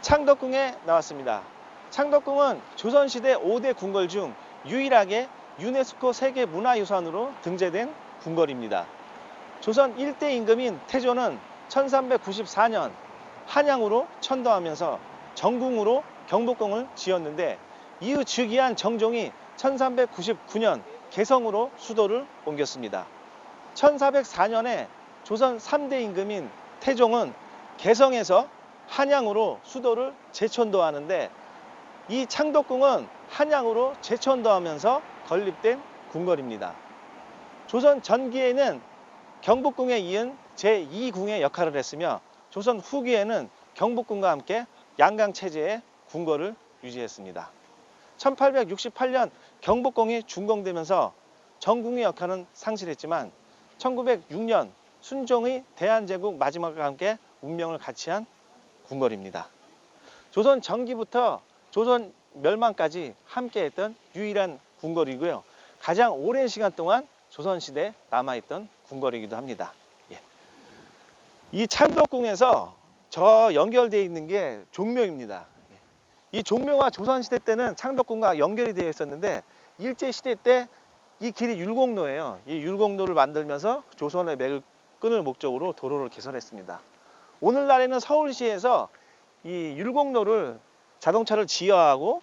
창덕궁에 나왔습니다. 창덕궁은 조선시대 5대 궁궐 중 유일하게 유네스코 세계문화유산으로 등재된 궁궐입니다. 조선 1대 임금인 태조는 1394년 한양으로 천도하면서 정궁으로 경복궁을 지었는데, 이후 즉위한 정종이 1399년 개성으로 수도를 옮겼습니다. 1404년에 조선 3대 임금인 태종은 개성에서 한양으로 수도를 재천도하는데, 이 창덕궁은 한양으로 재천도하면서 건립된 궁궐입니다. 조선 전기에는 경복궁에 이은 제2궁의 역할을 했으며, 조선 후기에는 경복궁과 함께 양강체제의 궁궐을 유지했습니다. 1868년 경복궁이 준공되면서 정궁의 역할은 상실했지만 1906년 순종의 대한제국 마지막과 함께 운명을 같이한 궁궐입니다. 조선 전기부터 조선 멸망까지 함께했던 유일한 궁궐이고요. 가장 오랜 시간 동안 조선시대에 남아있던 궁궐이기도 합니다. 이 창덕궁에서 저 연결되어 있는 게 종묘입니다. 이 종묘가 조선시대 때는 창덕궁과 연결이 되어 있었는데, 일제시대 때 이 길이 율곡로예요. 이 율곡로를 만들면서 조선의 맥을 끊을 목적으로 도로를 개설했습니다. 오늘날에는 서울시에서 이 율곡로를 자동차를 지하하고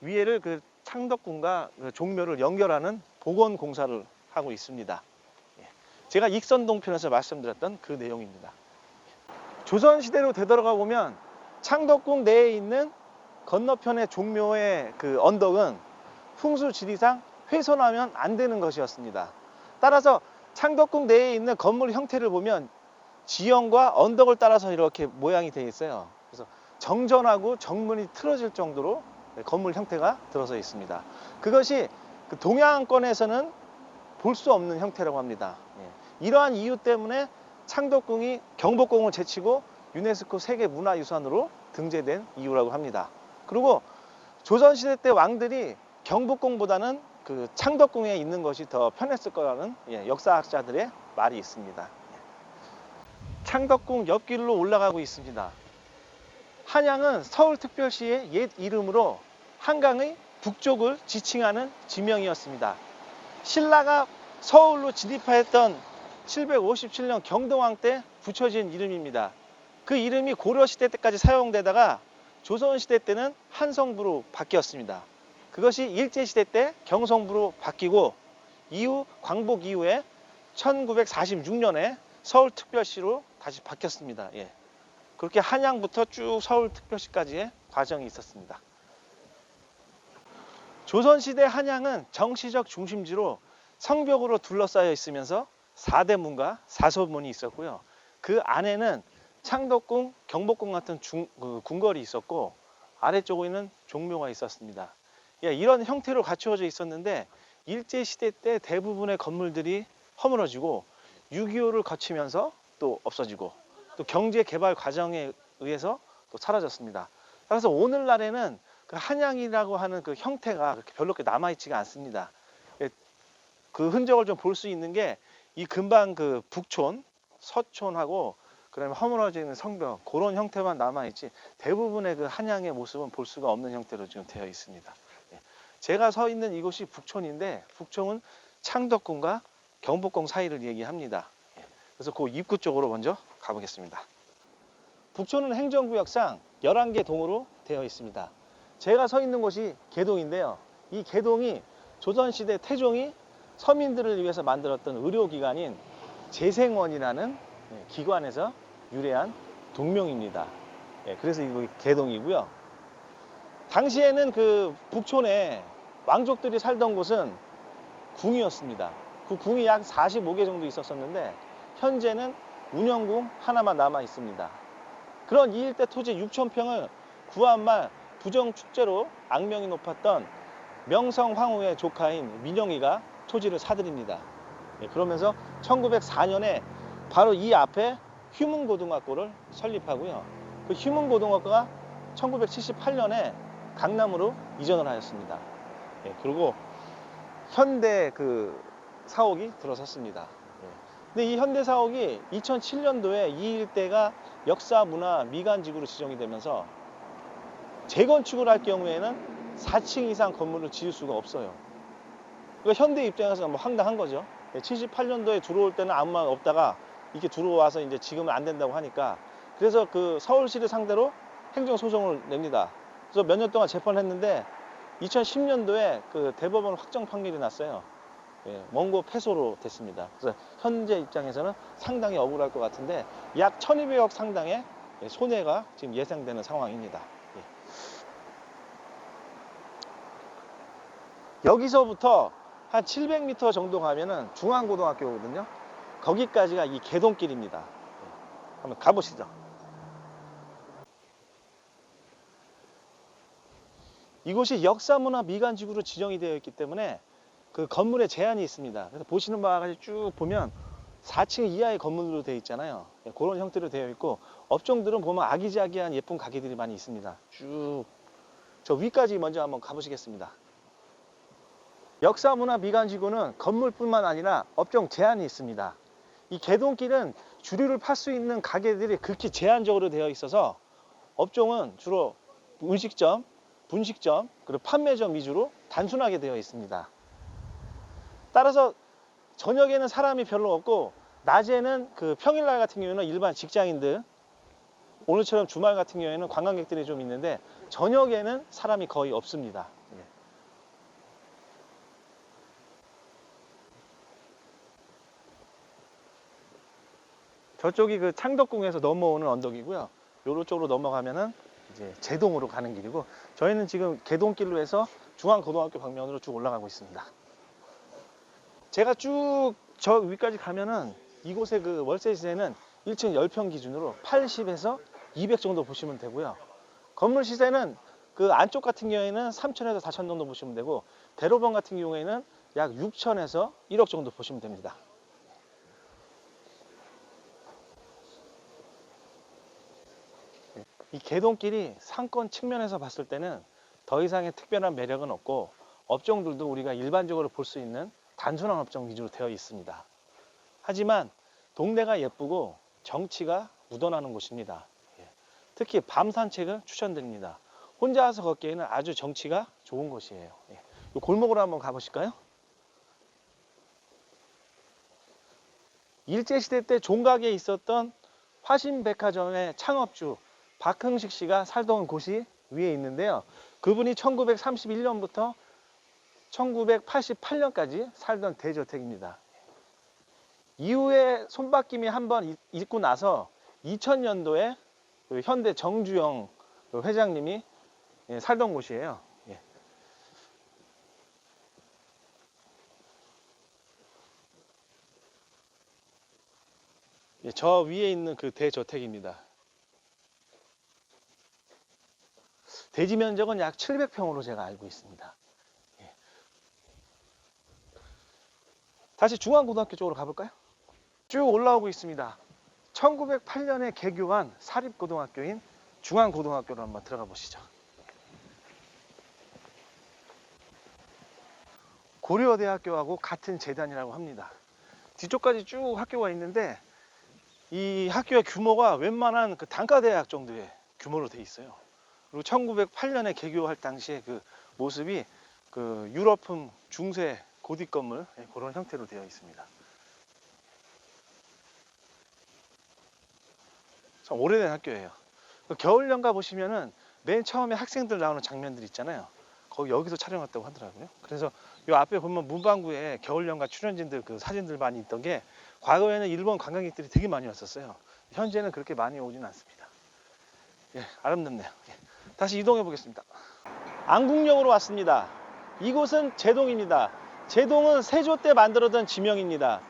위에를 그 창덕궁과 그 종묘를 연결하는 복원공사를 하고 있습니다. 제가 익선동편에서 말씀드렸던 그 내용입니다. 조선시대로 되돌아가 보면 창덕궁 내에 있는 건너편의 종묘의 그 언덕은 풍수지리상 훼손하면 안 되는 것이었습니다. 따라서 창덕궁 내에 있는 건물 형태를 보면 지형과 언덕을 따라서 이렇게 모양이 되어 있어요. 그래서 정전하고 정문이 틀어질 정도로 건물 형태가 들어서 있습니다. 그것이 그 동양권에서는 볼 수 없는 형태라고 합니다. 이러한 이유 때문에 창덕궁이 경복궁을 제치고 유네스코 세계문화유산으로 등재된 이유라고 합니다. 그리고 조선시대 때 왕들이 경복궁보다는 그 창덕궁에 있는 것이 더 편했을 거라는 역사학자들의 말이 있습니다. 창덕궁 옆길로 올라가고 있습니다. 한양은 서울특별시의 옛 이름으로 한강의 북쪽을 지칭하는 지명이었습니다. 신라가 서울로 진입하였던 757년 경동왕 때 붙여진 이름입니다. 그 이름이 고려시대 때까지 사용되다가 조선시대 때는 한성부로 바뀌었습니다. 그것이 일제시대 때 경성부로 바뀌고, 이후 광복 이후에 1946년에 서울특별시로 다시 바뀌었습니다. 그렇게 한양부터 쭉 서울특별시까지의 과정이 있었습니다. 조선시대 한양은 정치적 중심지로 성벽으로 둘러싸여 있으면서 4대문과 4소문이 있었고요. 그 안에는 창덕궁, 경복궁 같은 궁궐이 있었고, 아래쪽에는 종묘가 있었습니다. 이런 형태로 갖추어져 있었는데, 일제시대 때 대부분의 건물들이 허물어지고 6.25를 거치면서 또 없어지고, 또 경제개발 과정에 의해서 또 사라졌습니다. 그래서 오늘날에는 그 한양이라고 하는 그 형태가 그렇게 별로 남아있지가 않습니다. 그 흔적을 좀 볼 수 있는 게 이 근방 그 북촌, 서촌하고 그다음에 허물어져 있는 성벽, 그런 형태만 남아있지 대부분의 그 한양의 모습은 볼 수가 없는 형태로 지금 되어 있습니다. 제가 서 있는 이곳이 북촌인데, 북촌은 창덕궁과 경복궁 사이를 얘기합니다. 그래서 그 입구 쪽으로 먼저 가보겠습니다. 북촌은 행정구역상 11개 동으로 되어 있습니다. 제가 서 있는 곳이 개동인데요. 이 개동이 조선시대 태종이 서민들을 위해서 만들었던 의료기관인 재생원이라는 기관에서 유래한 동명입니다. 그래서 이거 개동이고요. 당시에는 그 북촌에 왕족들이 살던 곳은 궁이었습니다. 그 궁이 약 45개 정도 있었었는데, 현재는 운영궁 하나만 남아 있습니다. 그런 이 일대 토지 6,000평을 구한말 부정축제로 악명이 높았던 명성황후의 조카인 민영이가 토지를 사들입니다. 그러면서 1904년에 바로 이 앞에 휴문고등학교를 설립하고요. 그 휴문고등학교가 1978년에 강남으로 이전을 하였습니다. 그리고 현대 그 사옥이 들어섰습니다. 근데 이 현대 사옥이 2007년도에 이 일대가 역사문화 미관지구로 지정이 되면서 재건축을 할 경우에는 4층 이상 건물을 지을 수가 없어요. 그러니까 현대 입장에서 뭐 황당한 거죠. 78년도에 들어올 때는 아무 말 없다가 이렇게 들어와서 이제 지금은 안 된다고 하니까, 그래서 그 서울시를 상대로 행정소송을 냅니다. 그래서 몇 년 동안 재판했는데 2010년도에 그 대법원 확정 판결이 났어요. 원고 패소로 됐습니다. 그래서 현재 입장에서는 상당히 억울할 것 같은데 약 1200억 상당의 손해가 지금 예상되는 상황입니다. 여기서부터 한 700m 정도 가면은 중앙고등학교거든요. 거기까지가 이 개동길입니다. 한번 가보시죠. 이곳이 역사문화 미관지구로 지정이 되어 있기 때문에 그 건물에 제한이 있습니다. 그래서 보시는 바와 같이 쭉 보면 4층 이하의 건물로 되어 있잖아요. 그런 형태로 되어 있고, 업종들은 보면 아기자기한 예쁜 가게들이 많이 있습니다. 쭉 저 위까지 먼저 한번 가보시겠습니다. 역사문화 미관지구는 건물뿐만 아니라 업종 제한이 있습니다. 이 개동길은 주류를 팔 수 있는 가게들이 극히 제한적으로 되어 있어서 업종은 주로 음식점, 분식점, 그리고 판매점 위주로 단순하게 되어 있습니다. 따라서 저녁에는 사람이 별로 없고, 낮에는 그 평일날 같은 경우는 일반 직장인들, 오늘처럼 주말 같은 경우에는 관광객들이 좀 있는데 저녁에는 사람이 거의 없습니다. 저쪽이 그 창덕궁에서 넘어오는 언덕이고요. 요런 쪽으로 넘어가면은 이제 제동으로 가는 길이고, 저희는 지금 개동길로 해서 중앙고등학교 방면으로 쭉 올라가고 있습니다. 제가 쭉 저 위까지 가면은 이곳의 그 월세 시세는 1층 10평 기준으로 80에서 200 정도 보시면 되고요. 건물 시세는 그 안쪽 같은 경우에는 3천에서 4천 정도 보시면 되고, 대로변 같은 경우에는 약 6천에서 1억 정도 보시면 됩니다. 이 개동길이 상권 측면에서 봤을 때는 더 이상의 특별한 매력은 없고, 업종들도 우리가 일반적으로 볼 수 있는 단순한 업종 위주로 되어 있습니다. 하지만 동네가 예쁘고 정치가 묻어나는 곳입니다. 특히 밤 산책을 추천드립니다. 혼자 와서 걷기에는 아주 정치가 좋은 곳이에요. 이 골목으로 한번 가보실까요? 일제시대 때 종각에 있었던 화신백화점의 창업주 박흥식 씨가 살던 곳이 위에 있는데요. 그분이 1931년부터 1988년까지 살던 대저택입니다. 이후에 손바뀜이 한번 있고 나서 2000년도에 그 현대 정주영 회장님이 살던 곳이에요. 저 위에 있는 그 대저택입니다. 대지 면적은 약 700평으로 제가 알고 있습니다. 다시 중앙고등학교 쪽으로 가볼까요? 쭉 올라오고 있습니다. 1908년에 개교한 사립고등학교인 중앙고등학교로 한번 들어가 보시죠. 고려대학교하고 같은 재단이라고 합니다. 뒤쪽까지 쭉 학교가 있는데 이 학교의 규모가 웬만한 그 단과대학 정도의 규모로 돼 있어요. 그리고 1908년에 개교할 당시에 그 모습이 그 유럽풍 중세 고딕 건물 그런 형태로 되어 있습니다. 참 오래된 학교예요. 겨울연가 보시면은 맨 처음에 학생들 나오는 장면들 있잖아요. 거기 여기서 촬영했다고 하더라고요. 그래서 이 앞에 보면 문방구에 겨울연가 출연진들 그 사진들 많이 있던 게, 과거에는 일본 관광객들이 되게 많이 왔었어요. 현재는 그렇게 많이 오지는 않습니다. 아름답네요. 다시 이동해 보겠습니다. 안국역으로 왔습니다. 이곳은 제동입니다. 제동은 세조 때 만들어진 지명입니다.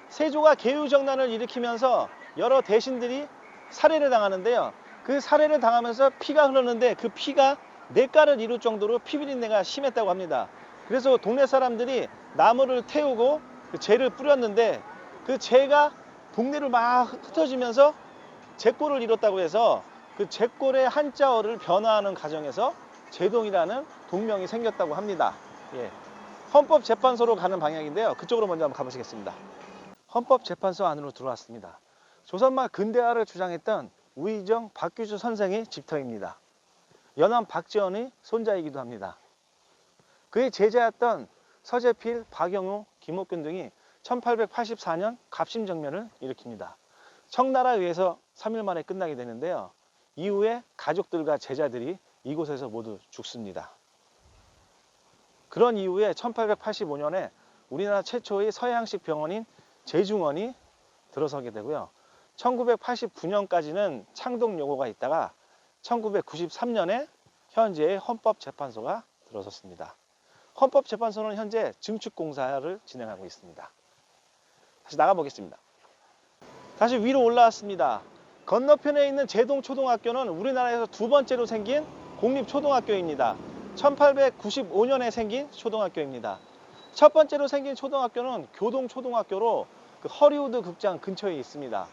세조가 계유정난을 일으키면서 여러 대신들이 살해를 당하는데요. 그 살해를 당하면서 피가 흐르는데 그 피가 냇가를 이룰 정도로 피비린내가 심했다고 합니다. 그래서 동네 사람들이 나무를 태우고 그 재를 뿌렸는데 그 재가 동네를 막 흩어지면서 제골을 이뤘다고 해서 그 제골의 한자어를 변화하는 과정에서 제동이라는 동명이 생겼다고 합니다. 헌법재판소로 가는 방향인데요. 그쪽으로 먼저 한번 가보시겠습니다. 헌법재판소 안으로 들어왔습니다. 조선말 근대화를 주장했던 우의정 박규주 선생의 집터입니다. 연암 박지원의 손자이기도 합니다. 그의 제자였던 서재필, 박영우, 김옥균 등이 1884년 갑신정변을 일으킵니다. 청나라에 의해서 3일 만에 끝나게 되는데요. 이후에 가족들과 제자들이 이곳에서 모두 죽습니다. 그런 이후에 1885년에 우리나라 최초의 서양식 병원인 제중원이 들어서게 되고요. 1989년까지는 창동여고가 있다가 1993년에 현재의 헌법재판소가 들어섰습니다. 헌법재판소는 현재 증축공사를 진행하고 있습니다. 다시 나가보겠습니다. 다시 위로 올라왔습니다. 건너편에 있는 제동초등학교는 우리나라에서 두 번째로 생긴 공립초등학교입니다. 1895년에 생긴 초등학교입니다. 첫 번째로 생긴 초등학교는 교동초등학교로 그 허리우드 극장 근처에 있습니다.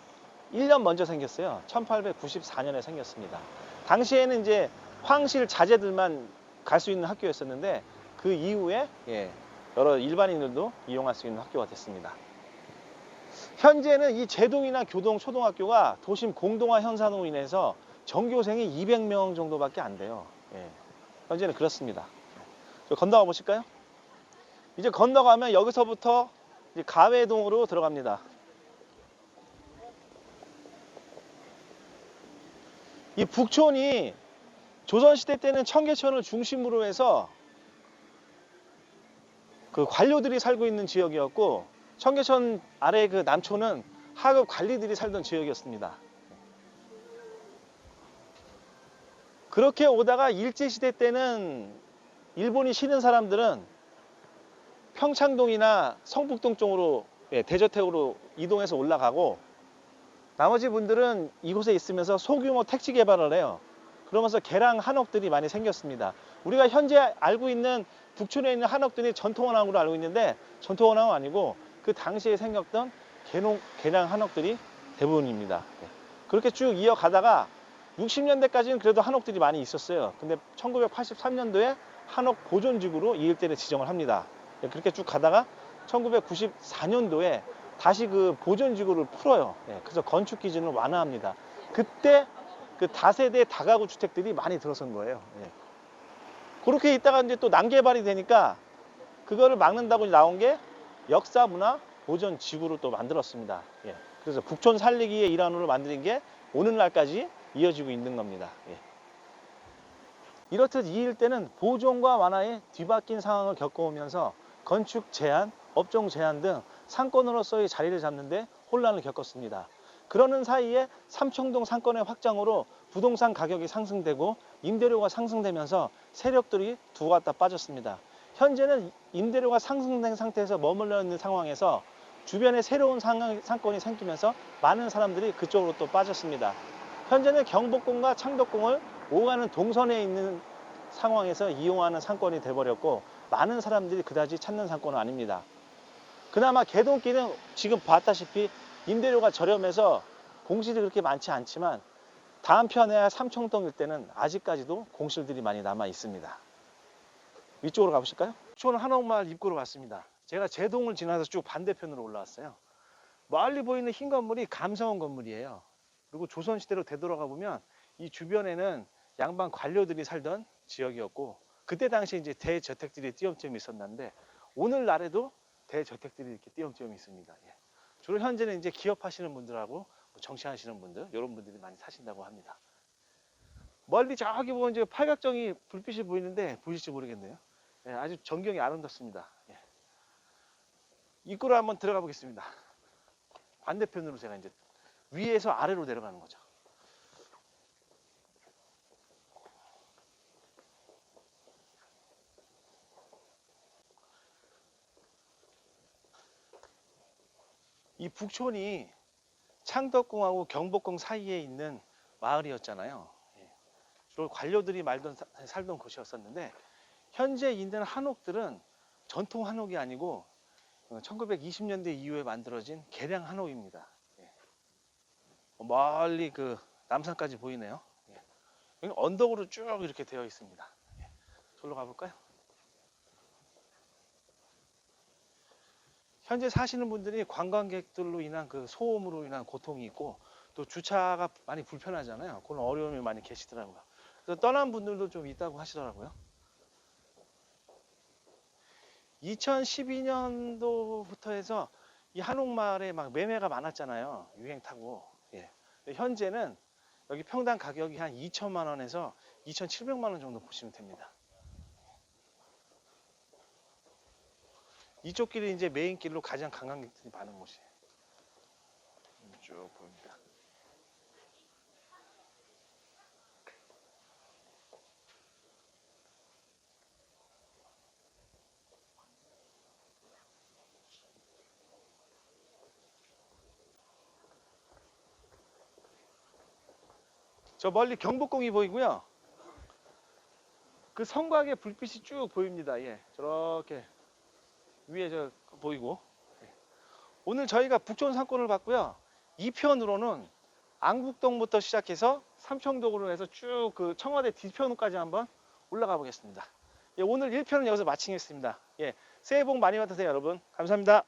1년 먼저 생겼어요. 1894년에 생겼습니다. 당시에는 이제 황실 자제들만 갈 수 있는 학교였었는데 그 이후에 여러 일반인들도 이용할 수 있는 학교가 됐습니다. 현재는 이 제동이나 교동 초등학교가 도심 공동화 현상으로 인해서 전교생이 200명 정도밖에 안 돼요. 현재는 그렇습니다. 건너가 보실까요? 이제 건너가면 여기서부터 이제 가회동으로 들어갑니다. 이 북촌이 조선시대 때는 청계천을 중심으로 해서 그 관료들이 살고 있는 지역이었고, 청계천 아래 그 남촌은 하급 관리들이 살던 지역이었습니다. 그렇게 오다가 일제시대 때는 일본이 싫은 사람들은 평창동이나 성북동 쪽으로 대저택으로 이동해서 올라가고, 나머지 분들은 이곳에 있으면서 소규모 택지 개발을 해요. 그러면서 개랑 한옥들이 많이 생겼습니다. 우리가 현재 알고 있는 북촌에 있는 한옥들이 전통한옥으로 알고 있는데 전통한옥은 아니고 그 당시에 생겼던 개량 한옥들이 대부분입니다. 그렇게 쭉 이어가다가 60년대까지는 그래도 한옥들이 많이 있었어요. 근데 1983년도에 한옥 보존지구로 이 일대를 지정을 합니다. 그렇게 쭉 가다가 1994년도에 다시 그 보존지구를 풀어요. 그래서 건축 기준을 완화합니다. 그때 그 다세대 다가구 주택들이 많이 들어선 거예요. 그렇게 있다가 이제 또 난개발이 되니까 그거를 막는다고 나온 게 역사문화 보존 지구를 또 만들었습니다. 그래서 북촌 살리기의 일환으로 만드는 게 오늘날까지 이어지고 있는 겁니다. 이렇듯 이 일대는 보존과 완화에 뒤바뀐 상황을 겪어오면서 건축 제한, 업종 제한 등 상권으로서의 자리를 잡는데 혼란을 겪었습니다. 그러는 사이에 삼청동 상권의 확장으로 부동산 가격이 상승되고 임대료가 상승되면서 세력들이 두 갖다 빠졌습니다. 현재는 임대료가 상승된 상태에서 머물러 있는 상황에서 주변에 새로운 상권이 생기면서 많은 사람들이 그쪽으로 또 빠졌습니다. 현재는 경복궁과 창덕궁을 오가는 동선에 있는 상황에서 이용하는 상권이 돼버렸고, 많은 사람들이 그다지 찾는 상권은 아닙니다. 그나마 개동길은 지금 봤다시피 임대료가 저렴해서 공실이 그렇게 많지 않지만 다음 편에 삼청동 일대는 아직까지도 공실들이 많이 남아 있습니다. 위쪽으로 가보실까요? 저는 한옥마을 입구로 왔습니다. 제가 제동을 지나서 쭉 반대편으로 올라왔어요. 멀리 보이는 흰 건물이 감성원 건물이에요. 그리고 조선시대로 되돌아가 보면 이 주변에는 양반 관료들이 살던 지역이었고, 그때 당시 이제 대저택들이 띄엄띄엄 있었는데 오늘날에도 대저택들이 이렇게 띄엄띄엄 있습니다. 주로 현재는 이제 기업하시는 분들하고 정치하시는 분들, 이런 분들이 많이 사신다고 합니다. 멀리 저기 보면 이제 팔각정이 불빛이 보이는데 보실지 모르겠네요. 아주 전경이 아름답습니다. 입구로 한번 들어가 보겠습니다. 반대편으로 제가 이제 위에서 아래로 내려가는 거죠. 이 북촌이 창덕궁하고 경복궁 사이에 있는 마을이었잖아요. 주로 관료들이 살던 곳이었었는데, 현재 있는 한옥들은 전통 한옥이 아니고 1920년대 이후에 만들어진 개량 한옥입니다. 멀리 그 남산까지 보이네요. 여기 언덕으로 쭉 이렇게 되어 있습니다. 저기로 가볼까요? 현재 사시는 분들이 관광객들로 인한 그 소음으로 인한 고통이 있고, 또 주차가 많이 불편하잖아요. 그런 어려움이 많이 계시더라고요. 그래서 떠난 분들도 좀 있다고 하시더라고요. 2012년도부터 해서 이 한옥마을에 막 매매가 많았잖아요. 유행 타고. 예. 근데 현재는 여기 평당 가격이 한 2천만 원에서 2,700만 원 정도 보시면 됩니다. 이쪽 길이 이제 메인 길로 가장 관광객들이 많은 곳이에요. 쭉 보입니다. 저 멀리 경복궁이 보이고요. 그 성곽에 불빛이 쭉 보입니다. 예, 저렇게 위에 저 보이고. 예. 오늘 저희가 북촌 상권을 봤고요. 2편으로는 안국동부터 시작해서 삼청동으로 해서 쭉 그 청와대 뒤편까지 한번 올라가 보겠습니다. 예, 오늘 1편은 여기서 마치겠습니다. 예, 새해 복 많이 받으세요, 여러분. 감사합니다.